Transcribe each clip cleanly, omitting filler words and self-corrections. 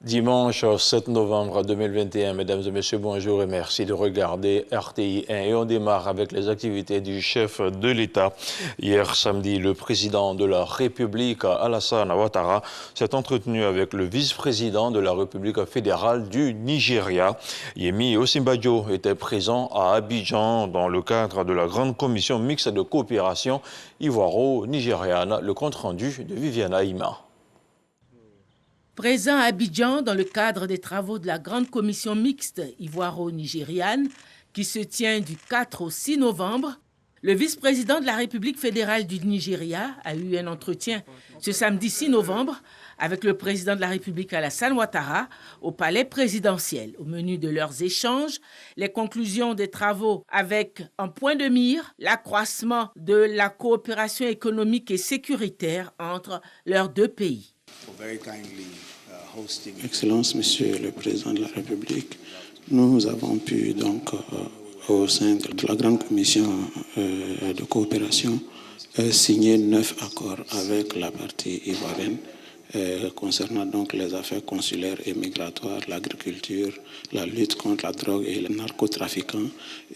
Dimanche 7 novembre 2021, mesdames et messieurs, bonjour et merci de regarder RTI 1. Et on démarre avec les activités du chef de l'État. Hier samedi, le président de la République, Alassane Ouattara, s'est entretenu avec le vice-président de la République fédérale du Nigeria. Yemi Osinbajo était présent à Abidjan dans le cadre de la grande commission mixte de coopération ivoiro-nigériane. Le compte-rendu de Viviana Ima. Présent à Abidjan dans le cadre des travaux de la grande commission mixte ivoiro-nigériane qui se tient du 4 au 6 novembre, le vice-président de la République fédérale du Nigeria a eu un entretien ce samedi 6 novembre avec le président de la République Alassane Ouattara au palais présidentiel. Au menu de leurs échanges, les conclusions des travaux avec en point de mire l'accroissement de la coopération économique et sécuritaire entre leurs deux pays. Excellence, Monsieur le Président de la République, nous avons pu donc au sein de la grande commission de coopération signer 9 accords avec la partie ivoirienne concernant donc les affaires consulaires et migratoires, l'agriculture, la lutte contre la drogue et les narcotrafiquants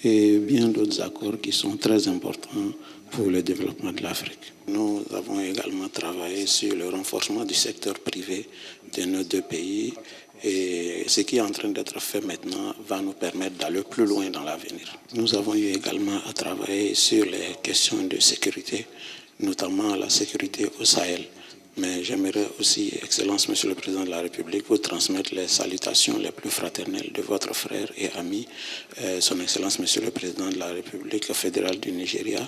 et bien d'autres accords qui sont très importants pour le développement de l'Afrique. Nous avons également travaillé sur le renforcement du secteur privé de nos deux pays et ce qui est en train d'être fait maintenant va nous permettre d'aller plus loin dans l'avenir. Nous avons eu également à travailler sur les questions de sécurité, notamment la sécurité au Sahel. Mais j'aimerais aussi, Excellence, Monsieur le Président de la République, vous transmettre les salutations les plus fraternelles de votre frère et ami, Son Excellence, Monsieur le Président de la République fédérale du Nigeria,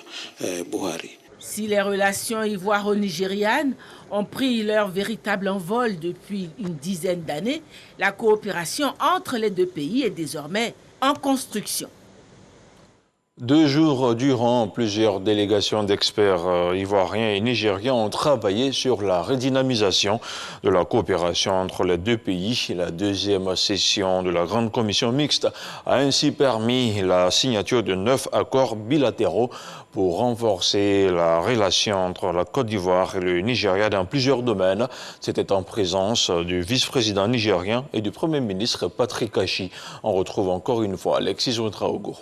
Buhari. Si les relations ivoiro-nigérianes ont pris leur véritable envol depuis une dizaine d'années, la coopération entre les deux pays est désormais en construction. 2 jours durant, plusieurs délégations d'experts ivoiriens et nigériens ont travaillé sur la redynamisation de la coopération entre les deux pays. La deuxième session de la grande commission mixte a ainsi permis la signature de 9 accords bilatéraux pour renforcer la relation entre la Côte d'Ivoire et le Nigeria dans plusieurs domaines. C'était en présence du vice-président nigérien et du Premier ministre Patrick Kachi. On retrouve encore une fois Alexis Ouedraogo.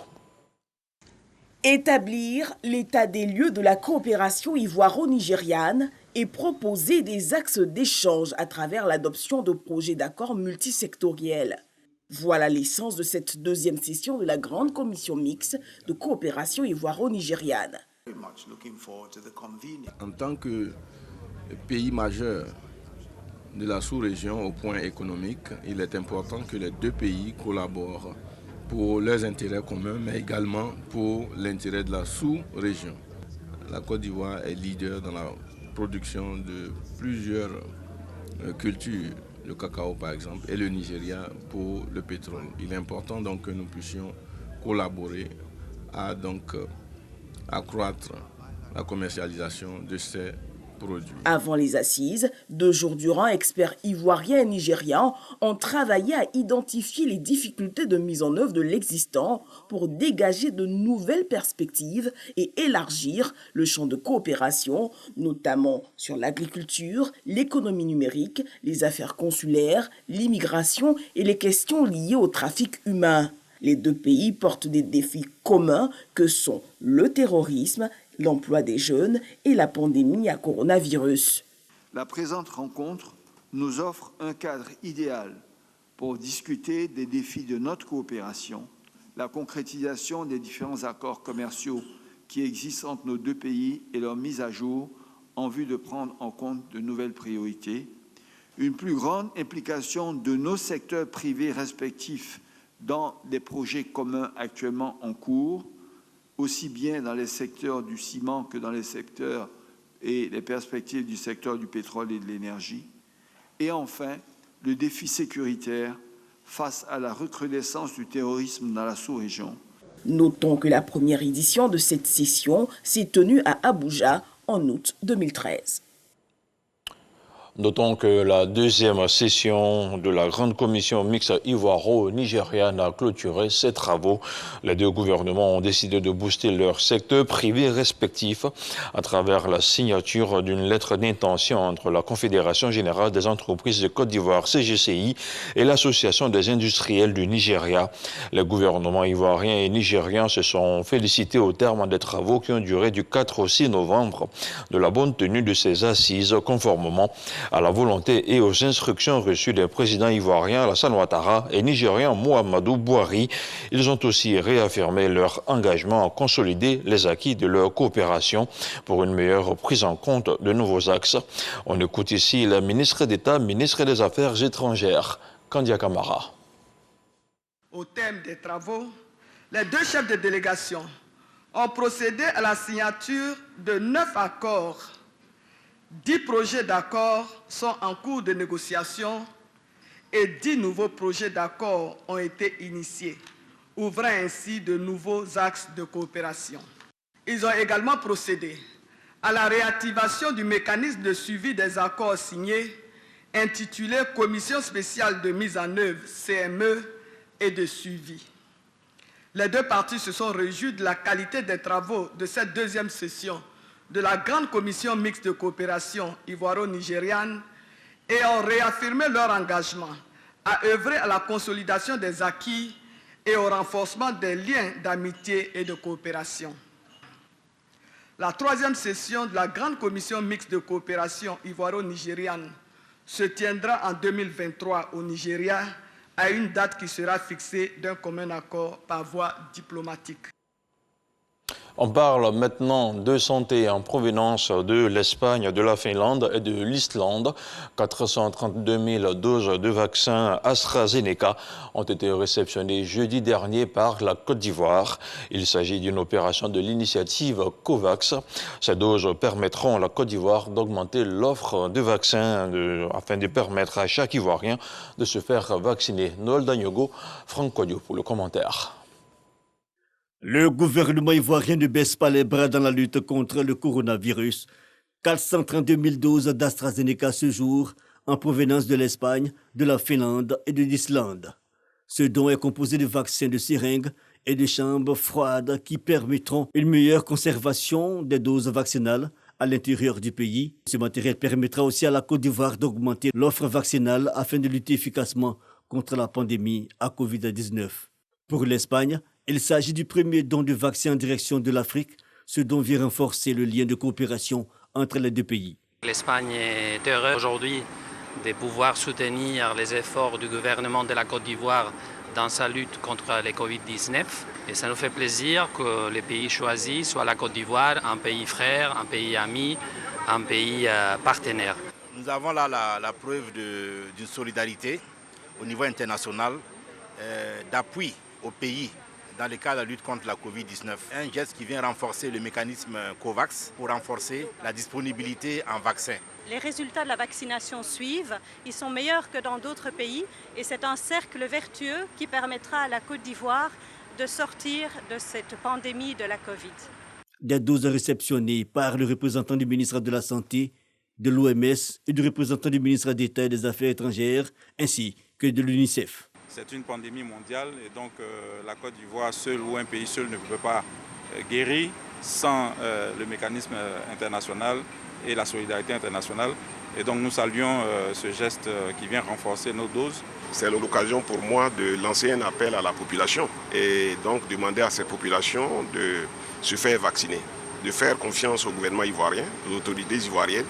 Établir l'état des lieux de la coopération ivoiro-nigériane et proposer des axes d'échange à travers l'adoption de projets d'accords multisectoriels. Voilà l'essence de cette deuxième session de la grande commission mixte de coopération ivoiro-nigériane. En tant que pays majeur de la sous-région au point économique, il est important que les deux pays collaborent pour leurs intérêts communs, mais également pour l'intérêt de la sous-région. La Côte d'Ivoire est leader dans la production de plusieurs cultures, le cacao par exemple, et le Nigeria pour le pétrole. Il est important donc que nous puissions collaborer à donc accroître la commercialisation de ces produits. Avant les assises, 2 jours durant, experts ivoiriens et nigérians ont travaillé à identifier les difficultés de mise en œuvre de l'existant pour dégager de nouvelles perspectives et élargir le champ de coopération, notamment sur l'agriculture, l'économie numérique, les affaires consulaires, l'immigration et les questions liées au trafic humain. Les deux pays portent des défis communs que sont le terrorisme, l'emploi des jeunes et la pandémie à coronavirus. La présente rencontre nous offre un cadre idéal pour discuter des défis de notre coopération, la concrétisation des différents accords commerciaux qui existent entre nos deux pays et leur mise à jour en vue de prendre en compte de nouvelles priorités, une plus grande implication de nos secteurs privés respectifs dans des projets communs actuellement en cours, aussi bien dans les secteurs du ciment que dans les secteurs et les perspectives du secteur du pétrole et de l'énergie. Et enfin, le défi sécuritaire face à la recrudescence du terrorisme dans la sous-région. Notons que la première édition de cette session s'est tenue à Abuja en août 2013. Notons que la deuxième session de la grande commission mixte ivoiro-nigériane a clôturé ses travaux. Les deux gouvernements ont décidé de booster leur secteur privé respectif à travers la signature d'une lettre d'intention entre la Confédération générale des entreprises de Côte d'Ivoire, CGCI, et l'Association des industriels du Nigeria. Les gouvernements ivoiriens et nigérians se sont félicités au terme des travaux qui ont duré du 4 au 6 novembre de la bonne tenue de ces assises, conformément à la volonté et aux instructions reçues des présidents ivoiriens Alassane Ouattara et nigérian Muhammadu Buhari. Ils ont aussi réaffirmé leur engagement à consolider les acquis de leur coopération pour une meilleure prise en compte de nouveaux axes. On écoute ici la ministre d'État, ministre des Affaires étrangères, Kandia Camara. Au thème des travaux, les deux chefs de délégation ont procédé à la signature de 9 accords. 10 projets d'accords sont en cours de négociation et 10 nouveaux projets d'accords ont été initiés, ouvrant ainsi de nouveaux axes de coopération. Ils ont également procédé à la réactivation du mécanisme de suivi des accords signés, intitulé Commission spéciale de mise en œuvre, CME, et de suivi. Les deux parties se sont réjouies de la qualité des travaux de cette deuxième session de la grande commission mixte de coopération ivoiro-nigériane et ont réaffirmé leur engagement à œuvrer à la consolidation des acquis et au renforcement des liens d'amitié et de coopération. La troisième session de la grande commission mixte de coopération ivoiro-nigériane se tiendra en 2023 au Nigeria à une date qui sera fixée d'un commun accord par voie diplomatique. On parle maintenant de santé en provenance de l'Espagne, de la Finlande et de l'Islande. 432 000 doses de vaccins AstraZeneca ont été réceptionnées jeudi dernier par la Côte d'Ivoire. Il s'agit d'une opération de l'initiative COVAX. Ces doses permettront à la Côte d'Ivoire d'augmenter l'offre de vaccins afin de permettre à chaque Ivoirien de se faire vacciner. Noël Dagnogo, Franck Kodio pour le commentaire. Le gouvernement ivoirien ne baisse pas les bras dans la lutte contre le coronavirus. 432 000 doses d'AstraZeneca ce jour, en provenance de l'Espagne, de la Finlande et de l'Islande. Ce don est composé de vaccins de seringues et de chambres froides qui permettront une meilleure conservation des doses vaccinales à l'intérieur du pays. Ce matériel permettra aussi à la Côte d'Ivoire d'augmenter l'offre vaccinale afin de lutter efficacement contre la pandémie à Covid-19. Pour l'Espagne, il s'agit du premier don de vaccin en direction de l'Afrique, ce dont vient renforcer le lien de coopération entre les deux pays. L'Espagne est heureuse aujourd'hui de pouvoir soutenir les efforts du gouvernement de la Côte d'Ivoire dans sa lutte contre le Covid-19. Et ça nous fait plaisir que le pays choisi soit la Côte d'Ivoire, un pays frère, un pays ami, un pays partenaire. Nous avons là la preuve d'une solidarité au niveau international, d'appui au pays dans le cadre de la lutte contre la Covid-19. Un geste qui vient renforcer le mécanisme COVAX pour renforcer la disponibilité en vaccins. Les résultats de la vaccination suivent, ils sont meilleurs que dans d'autres pays et c'est un cercle vertueux qui permettra à la Côte d'Ivoire de sortir de cette pandémie de la Covid. Des doses réceptionnées par le représentant du ministre de la Santé, de l'OMS et du représentant du ministre d'État et des Affaires étrangères, ainsi que de l'UNICEF. C'est une pandémie mondiale et donc la Côte d'Ivoire seule ou un pays seul ne peut pas guérir sans le mécanisme international et la solidarité internationale. Et donc nous saluons ce geste qui vient renforcer nos doses. C'est l'occasion pour moi de lancer un appel à la population et donc demander à cette population de se faire vacciner, de faire confiance au gouvernement ivoirien, aux autorités ivoiriennes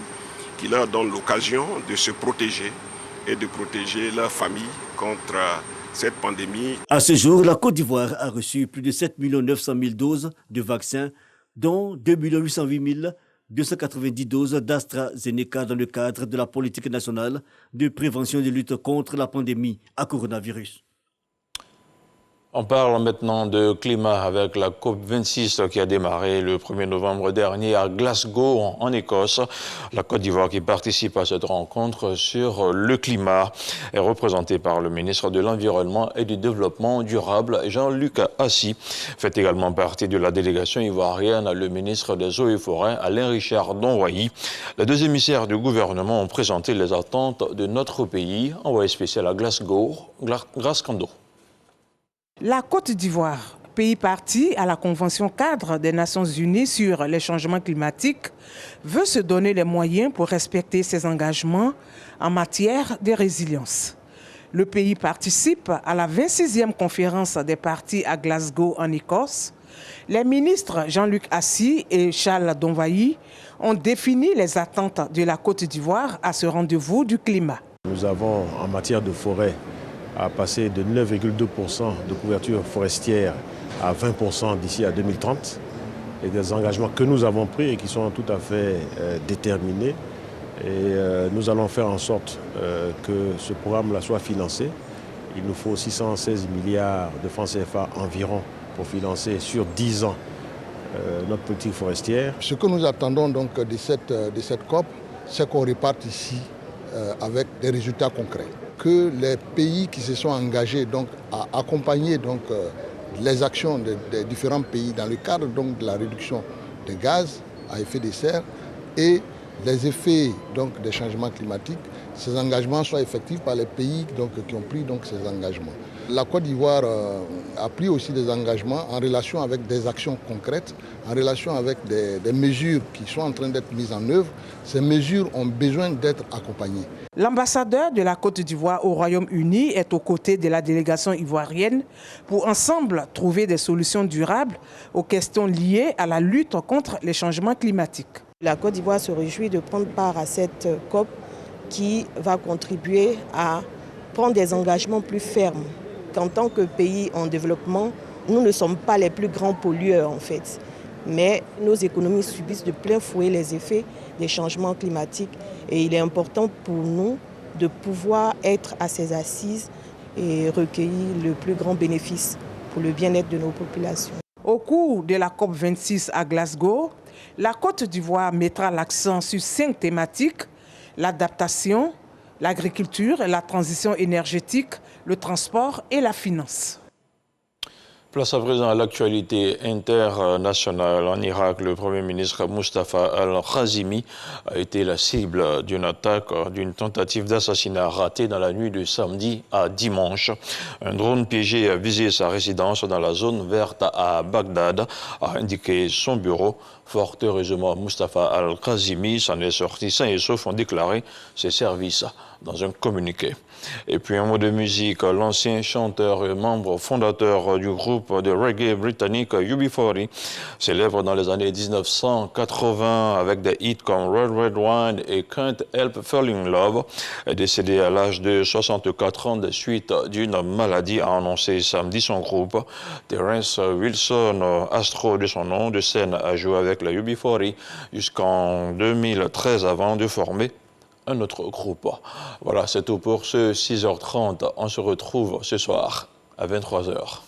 qui leur donnent l'occasion de se protéger et de protéger leur famille contre cette pandémie. À ce jour, la Côte d'Ivoire a reçu plus de 7 900 000 doses de vaccins, dont 2 808 290 doses d'AstraZeneca dans le cadre de la politique nationale de prévention et de lutte contre la pandémie à coronavirus. On parle maintenant de climat avec la COP26 qui a démarré le 1er novembre dernier à Glasgow, en Écosse. La Côte d'Ivoire qui participe à cette rencontre sur le climat est représentée par le ministre de l'Environnement et du Développement durable, Jean-Luc Assy. Fait également partie de la délégation ivoirienne le ministre des Eaux et Forêts, Alain-Richard Donwayi. Les deux émissaires du gouvernement ont présenté les attentes de notre pays. Envoyé spécial à Glasgow, Grace Kando. La Côte d'Ivoire, pays partie à la Convention cadre des Nations Unies sur les changements climatiques, veut se donner les moyens pour respecter ses engagements en matière de résilience. Le pays participe à la 26e conférence des parties à Glasgow en Écosse. Les ministres Jean-Luc Assy et Charles Donwayi ont défini les attentes de la Côte d'Ivoire à ce rendez-vous du climat. Nous avons en matière de forêt à passer de 9,2% de couverture forestière à 20% d'ici à 2030. Et des engagements que nous avons pris et qui sont tout à fait déterminés. Et nous allons faire en sorte que ce programme-là soit financé. Il nous faut 616 milliards de francs CFA environ pour financer sur 10 ans notre politique forestière. Ce que nous attendons donc de cette COP, c'est qu'on reparte ici avec des résultats concrets. Que les pays qui se sont engagés donc, à accompagner donc, les actions des différents pays dans le cadre donc, de la réduction des gaz à effet de serre et les effets donc, des changements climatiques, ces engagements soient effectifs par les pays donc, qui ont pris donc, ces engagements. La Côte d'Ivoire a pris aussi des engagements en relation avec des actions concrètes, en relation avec des mesures qui sont en train d'être mises en œuvre. Ces mesures ont besoin d'être accompagnées. L'ambassadeur de la Côte d'Ivoire au Royaume-Uni est aux côtés de la délégation ivoirienne pour ensemble trouver des solutions durables aux questions liées à la lutte contre les changements climatiques. La Côte d'Ivoire se réjouit de prendre part à cette COP qui va contribuer à prendre des engagements plus fermes. Qu'en tant que pays en développement, nous ne sommes pas les plus grands pollueurs en fait. Mais nos économies subissent de plein fouet les effets des changements climatiques. Et il est important pour nous de pouvoir être à ces assises et recueillir le plus grand bénéfice pour le bien-être de nos populations. Au cours de la COP26 à Glasgow, la Côte d'Ivoire mettra l'accent sur 5 thématiques: l'adaptation, l'agriculture, la transition énergétique, le transport et la finance. Place à présent à l'actualité internationale. En Irak, le Premier ministre Mustafa al-Kazimi a été la cible d'une attaque, d'une tentative d'assassinat ratée dans la nuit de samedi à dimanche. Un drone piégé a visé sa résidence dans la zone verte à Bagdad, a indiqué son bureau. Fort heureusement, Mustafa al-Kazimi s'en est sorti sain et sauf, ont déclaré ses services dans un communiqué. Et puis un mot de musique, l'ancien chanteur et membre fondateur du groupe de reggae britannique UB40, célèbre dans les années 1980 avec des hits comme Red Red Wine et Can't Help Falling in Love, est décédé à l'âge de 64 ans des suites d'une maladie, a annoncé samedi son groupe. Terence Wilson, astro de son nom de scène, a joué avec la UB40 jusqu'en 2013 avant de former un autre groupe. Voilà, c'est tout pour ce 6h30. On se retrouve ce soir à 23h.